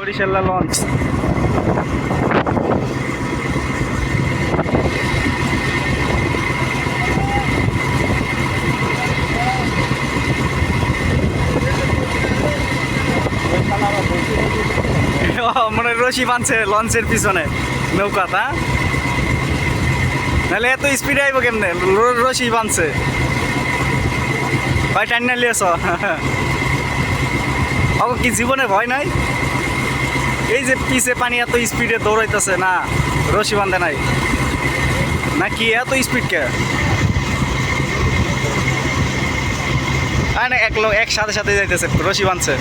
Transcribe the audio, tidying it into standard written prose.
বরিশাল্লা launch মনে রশি বাঁধছে লঞ্চের পিছনে নৌকা তা নাহলে এত স্পিডে আইব কেমনে রশি বাঁধছে ভাই টাইন না লিয়েছ কি জীবনে ভয় নাই এই যে পিছে পানি এত স্পিডে দৌড়াইতেছে না রশি বাঁধে নাই নাকি এত স্পিড কে না এক লোক এক সাথে সাথে যাইতেছে রশি বাঁধছে